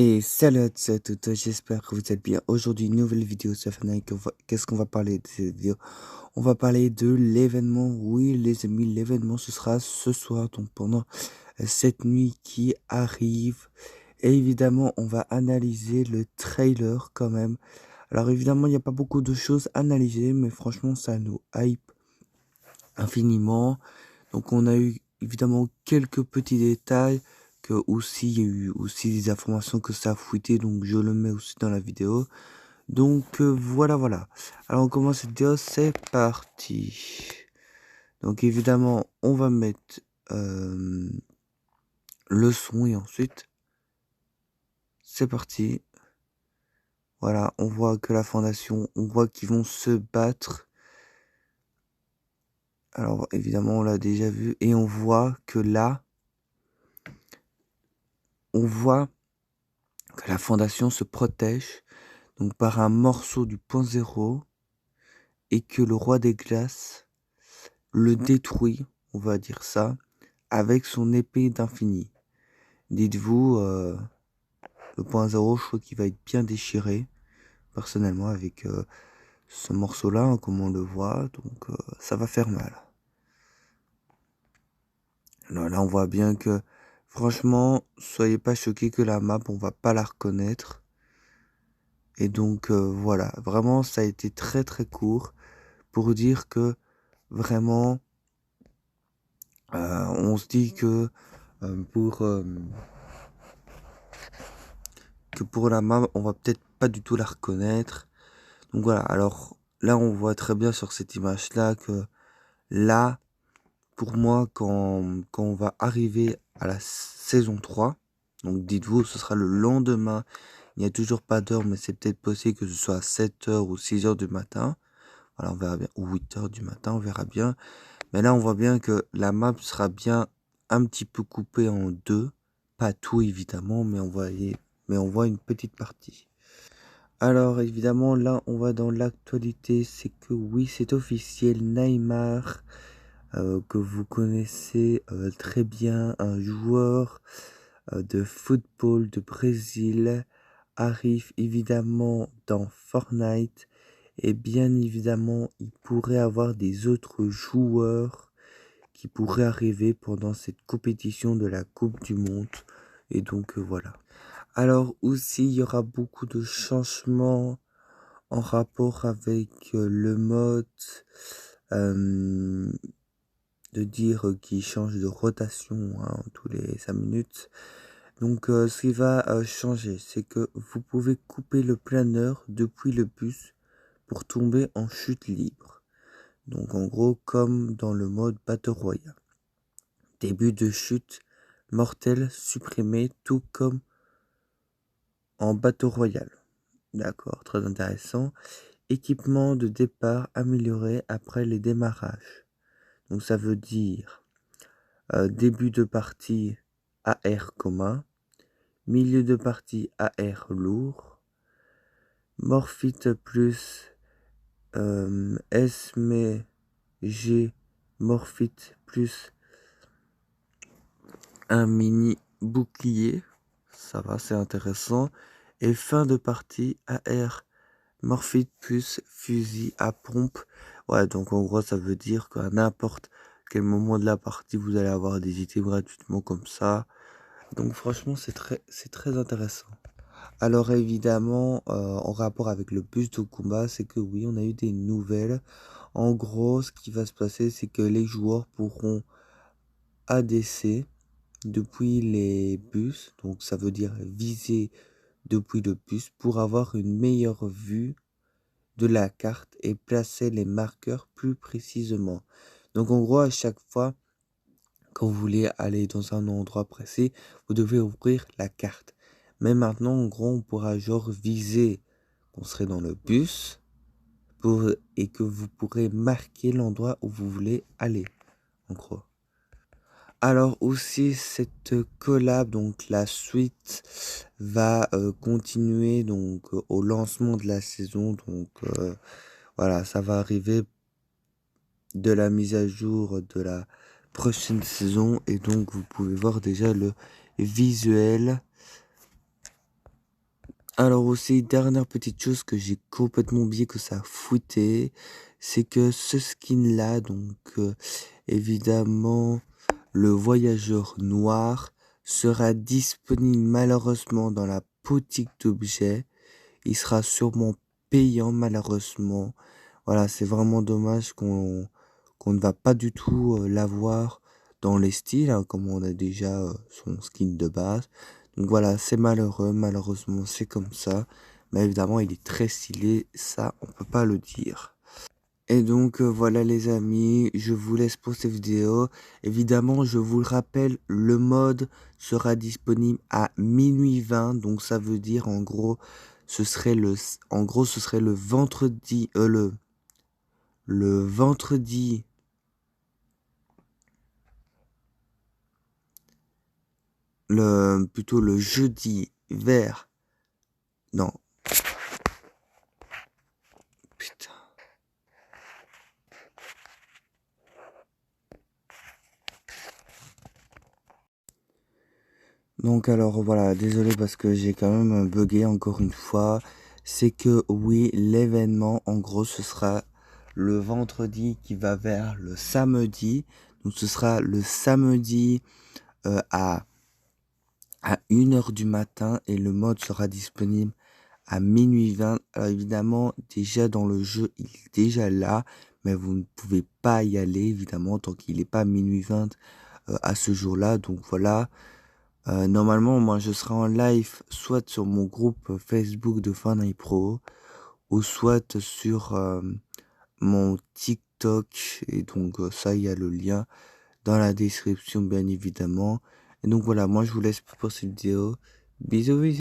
Et salut à tous et à toutes, j'espère que vous êtes bien. Aujourd'hui, nouvelle vidéo sur Fortnite. Qu'est-ce qu'on va parler de cette vidéo? On va parler de l'événement. Oui, les amis, l'événement, ce sera ce soir, donc pendant cette nuit qui arrive. Et évidemment, on va analyser le trailer quand même. Alors évidemment, il n'y a pas beaucoup de choses à analyser, mais franchement, ça nous hype infiniment. Donc on a eu évidemment quelques petits détails que aussi il y a eu aussi des informations que ça a fuité, donc je le mets aussi dans la vidéo. Donc voilà. Alors on commence cette vidéo, c'est parti. Donc évidemment on va mettre le son et ensuite c'est parti. Voilà, on voit que la fondation, on voit qu'ils vont se battre. Alors évidemment on l'a déjà vu et on voit que là, on voit que la fondation se protège donc par un morceau du point zéro et que le roi des glaces le détruit, on va dire ça, avec son épée d'infini. Dites-vous, le point zéro, je crois qu'il va être bien déchiré, personnellement, avec ce morceau-là, hein, comme on le voit, donc ça va faire mal. Là, on voit bien que, franchement, soyez pas choqués que la map, on va pas la reconnaître. Et donc, voilà, vraiment, ça a été très très court pour dire que, vraiment, on se dit que pour la map, on va peut-être pas du tout la reconnaître. Donc voilà, alors là, on voit très bien sur cette image-là que là, pour moi, quand on va arriver à la saison 3, donc dites-vous, ce sera le lendemain, il n'y a toujours pas d'heure, mais c'est peut-être possible que ce soit à 7h ou 6h du matin. Voilà, on verra bien, ou 8h du matin, on verra bien. Mais là, on voit bien que la map sera bien un petit peu coupée en deux. Pas tout, évidemment, mais on voit une petite partie. Alors, évidemment, là, on va dans l'actualité. C'est que oui, c'est officiel. Neymar, que vous connaissez très bien, un joueur de football de Brésil, arrive évidemment dans Fortnite. Et bien évidemment, il pourrait avoir des autres joueurs qui pourraient arriver pendant cette compétition de la Coupe du Monde. Et donc voilà. Alors aussi, il y aura beaucoup de changements en rapport avec le mode de dire qui change de rotation hein, tous les 5 minutes. Donc ce qui va changer, c'est que vous pouvez couper le planeur depuis le bus pour tomber en chute libre. Donc en gros comme dans le mode Battle Royale. Début de chute mortelle supprimé tout comme en Battle Royale. D'accord, très intéressant. Équipement de départ amélioré après les démarrages. Donc ça veut dire début de partie AR commun, milieu de partie AR lourd, Morphite plus SMG Morphite plus un mini bouclier, ça va, c'est intéressant. Et fin de partie AR Morphite plus fusil à pompe. Ouais, donc en gros, ça veut dire qu'à n'importe quel moment de la partie, vous allez avoir des items gratuitement comme ça. Donc franchement, c'est très intéressant. Alors évidemment, en rapport avec le bus de combat, c'est que oui, on a eu des nouvelles. En gros, ce qui va se passer, c'est que les joueurs pourront ADC depuis les bus, donc ça veut dire viser depuis le bus pour avoir une meilleure vue de la carte et placer les marqueurs plus précisément. Donc en gros, à chaque fois, quand vous voulez aller dans un endroit précis, vous devez ouvrir la carte. Mais maintenant, en gros, on pourra genre viser qu'on serait dans le bus et que vous pourrez marquer l'endroit où vous voulez aller, en gros. Alors aussi, cette collab, donc la suite, va continuer donc au lancement de la saison. Donc voilà, ça va arriver de la mise à jour de la prochaine saison. Et donc, vous pouvez voir déjà le visuel Alors aussi, dernière petite chose que j'ai complètement oublié que ça a fuité, c'est que ce skin-là, donc évidemment, le voyageur noir sera disponible malheureusement dans la boutique d'objets. Il sera sûrement payant malheureusement. Voilà, c'est vraiment dommage qu'on ne va pas du tout l'avoir dans les styles, hein, comme on a déjà son skin de base. Donc voilà, c'est malheureux, malheureusement c'est comme ça. Mais évidemment, il est très stylé, ça on peut pas le dire. Et donc voilà les amis, je vous laisse pour cette vidéo. Évidemment, je vous le rappelle, le mode sera disponible à minuit 20. Donc ça veut dire en gros, ce serait le vendredi, le vendredi, plutôt le jeudi vers, non, putain. Donc alors voilà, désolé parce que j'ai quand même bugué encore une fois. C'est que oui, l'événement, en gros, ce sera le vendredi qui va vers le samedi. Donc ce sera le samedi euh, à, à 1 h du matin et le mode sera disponible à minuit 20. Alors évidemment, déjà dans le jeu, il est déjà là, mais vous ne pouvez pas y aller évidemment tant qu'il n'est pas minuit 20 à ce jour-là. Donc voilà. Normalement, moi, je serai en live soit sur mon groupe Facebook de Fortnite Pro ou soit sur mon TikTok. Et donc, ça, il y a le lien dans la description, bien évidemment. Et donc, voilà, moi, je vous laisse pour cette vidéo. Bisous, bisous.